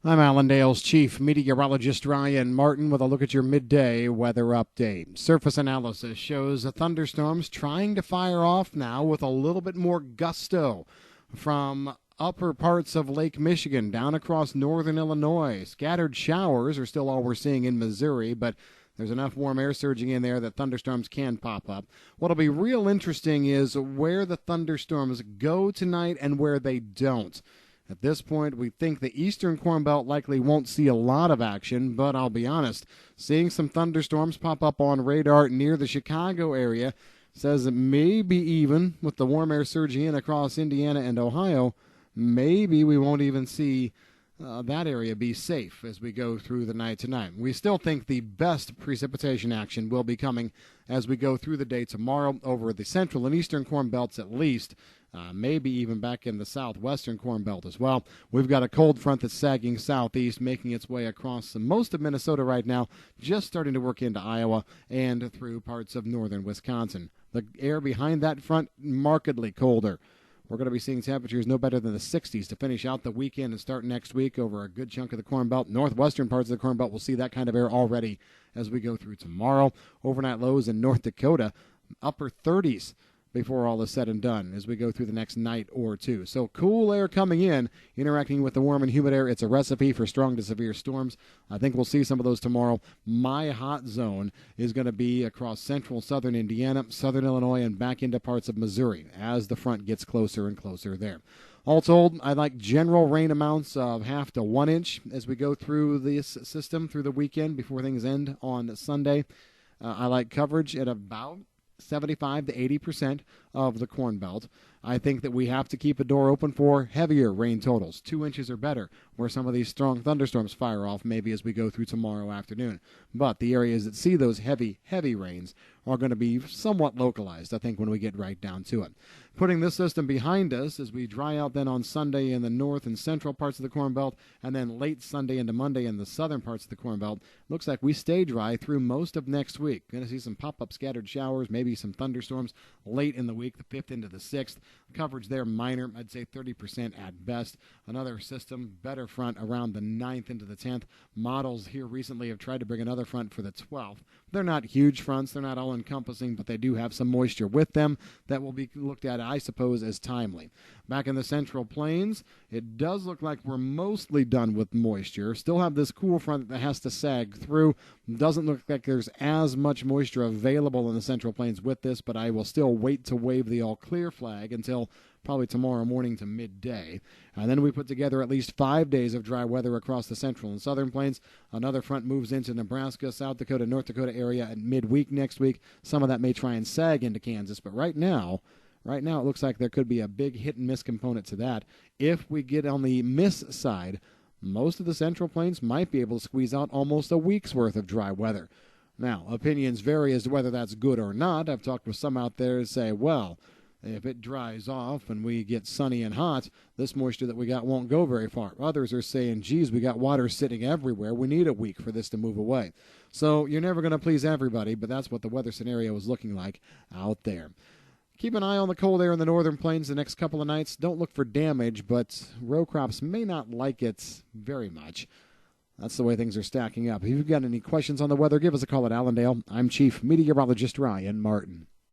I'm Allendale's chief meteorologist Ryan Martin with a look at your midday weather update. Surface analysis shows the thunderstorms trying to fire off now with a little bit more gusto from upper parts of Lake Michigan down across northern Illinois. Scattered showers are still all we're seeing in Missouri, but there's enough warm air surging in there that thunderstorms can pop up. What'll be real interesting is where the thunderstorms go tonight and where they don't. At this point, we think the eastern Corn Belt likely won't see a lot of action, but I'll be honest, seeing some thunderstorms pop up on radar near the Chicago area says that maybe even with the warm air surging in across Indiana and Ohio, maybe we won't even see that area be safe as we go through the night tonight. We still think the best precipitation action will be coming as we go through the day tomorrow over the central and eastern Corn Belts at least. Maybe even back in the southwestern Corn Belt as well. We've got a cold front that's sagging southeast, making its way across most of Minnesota right now, just starting to work into Iowa and through parts of northern Wisconsin. The air behind that front, markedly colder. We're going to be seeing temperatures no better than the 60s to finish out the weekend and start next week over a good chunk of the Corn Belt. Northwestern parts of the Corn Belt will see that kind of air already as we go through tomorrow. Overnight lows in North Dakota, upper 30s. Before all is said and done as we go through the next night or two. So cool air coming in, interacting with the warm and humid air. It's a recipe for strong to severe storms. I think we'll see some of those tomorrow. My hot zone is going to be across central southern Indiana, southern Illinois, and back into parts of Missouri as the front gets closer and closer there. All told, I like general rain amounts of 1/2 to 1 inch as we go through this system through the weekend before things end on Sunday. I like coverage at about 75 to 80% of the Corn Belt. I think that we have to keep a door open for heavier rain totals, 2 inches or better, where some of these strong thunderstorms fire off maybe as we go through tomorrow afternoon. But the areas that see those heavy rains are going to be somewhat localized, I think, when we get right down to it. Putting this system behind us as we dry out then on Sunday in the north and central parts of the Corn Belt, and then late Sunday into Monday in the southern parts of the Corn Belt, looks like we stay dry through most of next week. Going to see some pop-up scattered showers, maybe some thunderstorms late in the week, the 5th into the 6th. Coverage there minor, I'd say 30% at best. Another system, better front around the 9th into the 10th. Models here recently have tried to bring another front for the 12th. They're not huge fronts, they're not all-encompassing, but they do have some moisture with them that will be looked at, I suppose, as timely. Back in the Central Plains, it does look like we're mostly done with moisture. Still have this cool front that has to sag through. Doesn't look like there's as much moisture available in the Central Plains with this, but I will still wait to wave the all-clear flag until probably tomorrow morning to midday. And then we put together at least 5 days of dry weather across the central and southern plains. Another front moves into Nebraska, South Dakota, North Dakota area at midweek next week. Some of that may try and sag into Kansas, but right now it looks like there could be a big hit and miss component to that. If we get on the miss side, most of the central plains might be able to squeeze out almost a week's worth of dry weather. Now, opinions vary as to whether that's good or not. I've talked with some out there who say, well, if it dries off and we get sunny and hot, this moisture that we got won't go very far. Others are saying, geez, we got water sitting everywhere. We need a week for this to move away. So you're never going to please everybody, but that's what the weather scenario is looking like out there. Keep an eye on the cold air in the northern plains the next couple of nights. Don't look for damage, but row crops may not like it very much. That's the way things are stacking up. If you've got any questions on the weather, give us a call at Allendale. I'm Chief Meteorologist Ryan Martin.